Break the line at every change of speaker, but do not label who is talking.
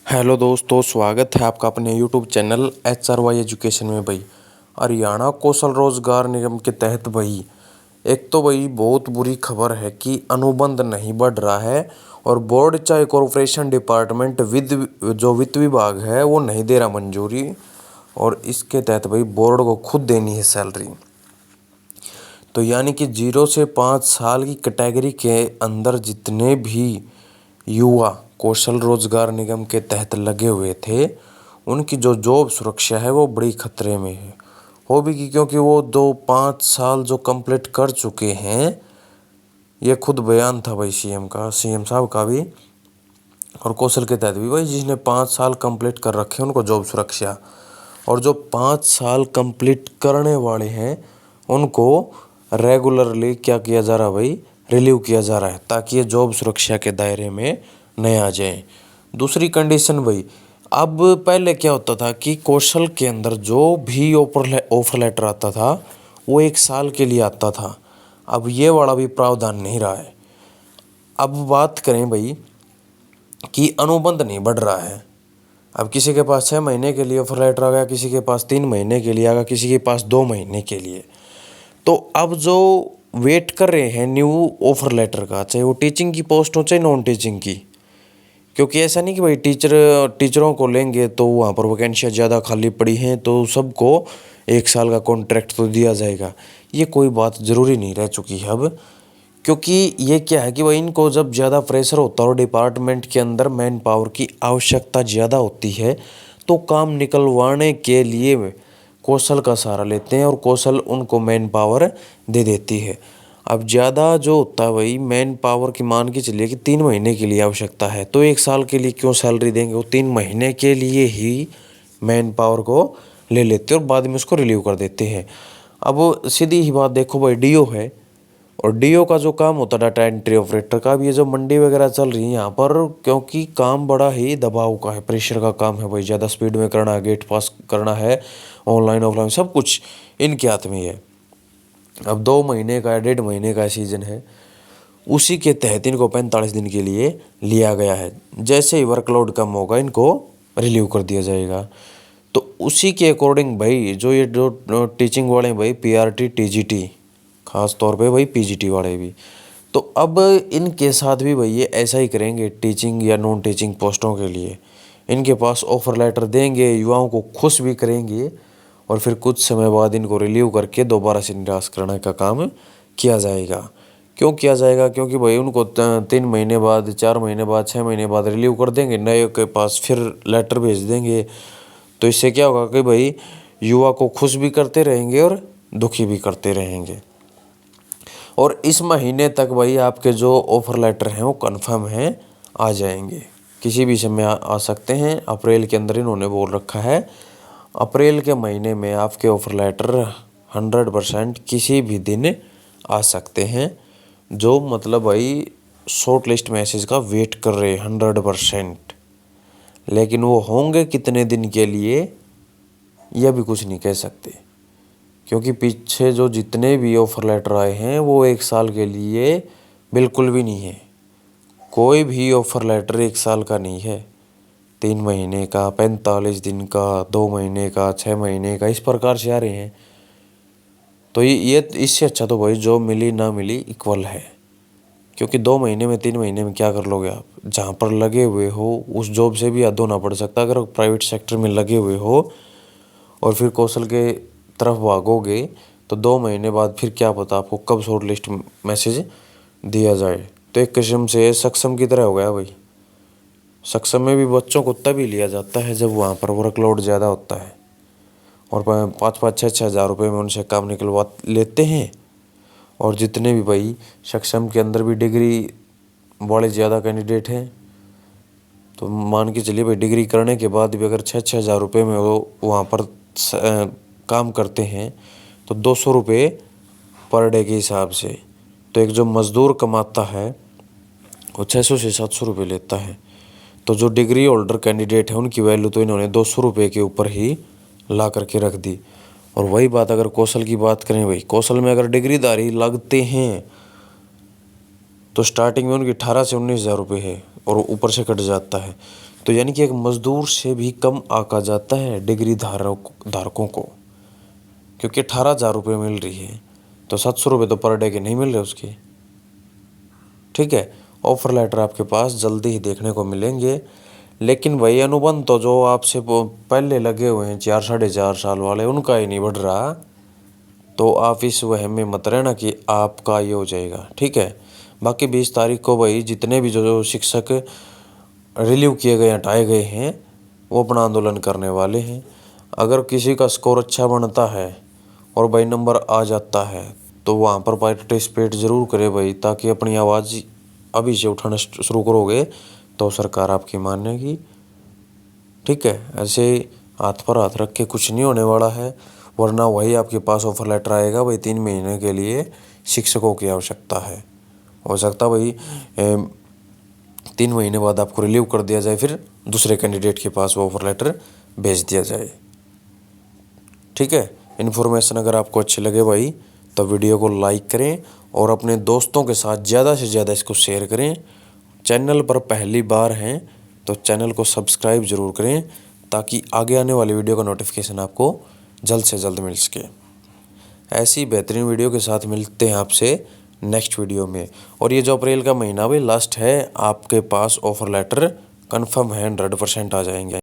Hello दोस्तों, स्वागत है आपका अपने यूट्यूब चैनल HRY एजुकेशन में। भाई हरियाणा कौशल रोजगार निगम के तहत भाई एक तो भाई बहुत बुरी खबर है कि अनुबंध नहीं बढ़ रहा है और बोर्ड चाहे कॉरपोरेशन डिपार्टमेंट वित्त विभाग है वो नहीं दे रहा मंजूरी। और इसके तहत भाई बोर्ड को खुद देनी है सैलरी। तो यानी कि 0 से 5 साल की कैटेगरी के अंदर जितने भी युवा कौशल रोजगार निगम के तहत लगे हुए थे उनकी जो जॉब सुरक्षा है वो बड़ी खतरे में है। हो भी क्योंकि वो 2-5 साल जो कंप्लीट कर चुके हैं। ये खुद बयान था भाई सीएम साहब का भी और कौशल के तहत भी भाई जिसने 5 साल कंप्लीट कर रखे हैं उनको जॉब सुरक्षा। और जो 5 साल कंप्लीट करने वाले हैं उनको रेगुलरली क्या किया जा रहा है भाई, रिलीव किया जा रहा है ताकि ये जॉब सुरक्षा के दायरे में नहीं आ जाए। दूसरी कंडीशन भाई, अब पहले क्या होता था कि कौशल के अंदर जो भी ऑफर लेटर आता था वो 1 साल के लिए आता था। अब ये वाला भी प्रावधान नहीं रहा है। अब बात करें भाई कि अनुबंध नहीं बढ़ रहा है। अब किसी के पास 6 महीने के लिए ऑफर लेटर आ गया, किसी के पास 3 महीने के लिए आ गया, किसी के पास 2 महीने के लिए। तो अब जो वेट कर रहे हैं न्यू ऑफर लेटर का, चाहे वो टीचिंग की पोस्ट हो चाहे नॉन टीचिंग की, क्योंकि ऐसा नहीं कि भाई टीचरों को लेंगे तो वहाँ पर वैकेंसियाँ ज़्यादा खाली पड़ी हैं तो सबको 1 साल का कॉन्ट्रैक्ट तो दिया जाएगा। ये कोई बात ज़रूरी नहीं रह चुकी है अब। क्योंकि ये क्या है कि भाई इनको जब ज़्यादा प्रेशर होता है और डिपार्टमेंट के अंदर मैन पावर की आवश्यकता ज़्यादा होती है तो काम निकलवाने के लिए कौशल का सहारा लेते हैं और कौशल उनको मैन पावर दे देती है। अब ज़्यादा जो होता है भाई मैन पावर की, मान के चलिए कि 3 महीने के लिए आवश्यकता है तो 1 साल के लिए क्यों सैलरी देंगे, वो 3 महीने के लिए ही मैन पावर को ले लेते हैं और बाद में उसको रिलीव कर देते हैं। अब सीधी ही बात देखो भाई, डीओ है और डीओ का जो काम होता है डाटा एंट्री ऑपरेटर का, अब ये जो मंडी वगैरह चल रही है यहाँ पर क्योंकि काम बड़ा ही दबाव का है, प्रेशर का काम है भाई, ज़्यादा स्पीड में करना है, गेट पास करना है, ऑनलाइन ऑफलाइन सब कुछ इनके हाथ में है। अब 2 महीने का 1.5 महीने का सीजन है, उसी के तहत इनको 45 दिन के लिए लिया गया है। जैसे ही वर्कलोड कम होगा इनको रिलीव कर दिया जाएगा। तो उसी के अकॉर्डिंग भाई जो टीचिंग वाले हैं भाई, पीआरटी टीजीटी, खास तौर पे भाई पीजीटी वाले भी, तो अब इनके साथ भी भाई ये ऐसा ही करेंगे टीचिंग या नॉन टीचिंग पोस्टों के लिए। इनके पास ऑफर लेटर देंगे, युवाओं को खुश भी करेंगे और फिर कुछ समय बाद इनको रिलीव करके दोबारा से निराश करने का काम किया जाएगा। क्यों किया जाएगा? क्योंकि भाई उनको 3 महीने बाद, 4 महीने बाद, 6 महीने बाद रिलीव कर देंगे, नए के पास फिर लेटर भेज देंगे। तो इससे क्या होगा कि भाई युवा को खुश भी करते रहेंगे और दुखी भी करते रहेंगे। और इस महीने तक भाई आपके जो ऑफर लेटर हैं वो कंफर्म हैं, आ जाएंगे, किसी भी समय आ सकते हैं। अप्रैल के अंदर इन्होंने बोल रखा है, अप्रैल के महीने में आपके ऑफर लेटर 100% किसी भी दिन आ सकते हैं। जो मतलब भाई शॉर्ट लिस्ट मैसेज का वेट कर रहे हैं 100%। लेकिन वो होंगे कितने दिन के लिए यह भी कुछ नहीं कह सकते, क्योंकि पीछे जो जितने भी ऑफर लेटर आए हैं वो 1 साल के लिए बिल्कुल भी नहीं है। कोई भी ऑफर लेटर 1 साल का नहीं है, 3 महीने का, 45 दिन का, 2 महीने का, 6 महीने का, इस प्रकार से आ रहे हैं। तो ये इससे अच्छा तो भाई जो मिली ना मिली इक्वल है। क्योंकि 2 महीने में, 3 महीने में क्या कर लोगे आप? जहाँ पर लगे हुए हो उस जॉब से भी हद होना पड़ सकता है। अगर प्राइवेट सेक्टर में लगे हुए हो और फिर कौशल के तरफ भागोगे तो 2 महीने बाद फिर क्या पता आपको कब शॉर्ट लिस्ट मैसेज दिया जाए। तो एक किस्म से सक्षम की तरह हो गया भाई। सक्षम में भी बच्चों को तभी लिया जाता है जब वहाँ पर वर्कलोड ज़्यादा होता है और 5-5, 6-6 हज़ार रुपये में उनसे काम निकलवा लेते हैं। और जितने भी भाई सक्षम के अंदर भी डिग्री वाले ज़्यादा कैंडिडेट हैं, तो मान के चलिए भाई डिग्री करने के बाद भी अगर 6-6 हज़ार रुपये में वो वहाँ पर काम करते हैं तो 200 रुपये पर डे के हिसाब से। तो एक जो मज़दूर कमाता है वो 600 से 700 रुपये लेता है। तो जो डिग्री होल्डर कैंडिडेट है उनकी वैल्यू तो इन्होंने 200 रुपये के ऊपर ही ला करके रख दी। और वही बात अगर कौशल की बात करें भाई, कौशल में अगर डिग्रीधारी लगते हैं तो स्टार्टिंग में उनकी 18 से 19 हज़ार रुपये है और ऊपर से कट जाता है। तो यानी कि एक मजदूर से भी कम आंका जाता है डिग्री धारकों को, क्योंकि 18,000 रुपये मिल रही है, तो 700 रुपये तो पर डे के नहीं मिल रहे उसके। ठीक है, ऑफर लेटर आपके पास जल्दी ही देखने को मिलेंगे। लेकिन वही अनुबंध तो जो आपसे पहले लगे हुए हैं 4 साढ़े 4 साल वाले, उनका ही नहीं बढ़ रहा। तो आप इस वहम में मत रहना कि आपका ये हो जाएगा। ठीक है, बाकी 20 तारीख को भाई जितने भी जो शिक्षक रिलीव किए गए, हटाए गए हैं, वो अपना आंदोलन करने वाले हैं। अगर किसी का स्कोर अच्छा बनता है और भाई नंबर आ जाता है तो वहाँ पर पार्टिसिपेट ज़रूर करे भाई, ताकि अपनी आवाज़ अभी से उठाना शुरू करोगे तो सरकार आपकी मानेगी। ठीक है, ऐसे हाथ पर हाथ रख के कुछ नहीं होने वाला है, वरना वही आपके पास ऑफर लेटर आएगा भाई 3 महीने के लिए शिक्षकों की आवश्यकता है। हो सकता भाई 3 महीने बाद आपको रिलीव कर दिया जाए, फिर दूसरे कैंडिडेट के पास वो ऑफर लेटर भेज दिया जाए। ठीक है, इन्फॉर्मेशन अगर आपको अच्छी लगे भाई तो वीडियो को लाइक करें और अपने दोस्तों के साथ ज़्यादा से ज़्यादा इसको शेयर करें। चैनल पर पहली बार हैं तो चैनल को सब्सक्राइब ज़रूर करें, ताकि आगे आने वाली वीडियो का नोटिफिकेशन आपको जल्द से जल्द मिल सके। ऐसी बेहतरीन वीडियो के साथ मिलते हैं आपसे नेक्स्ट वीडियो में। और ये जो अप्रैल का महीना भाई लास्ट है, आपके पास ऑफर लेटर कन्फर्म है, 100% आ जाएंगे।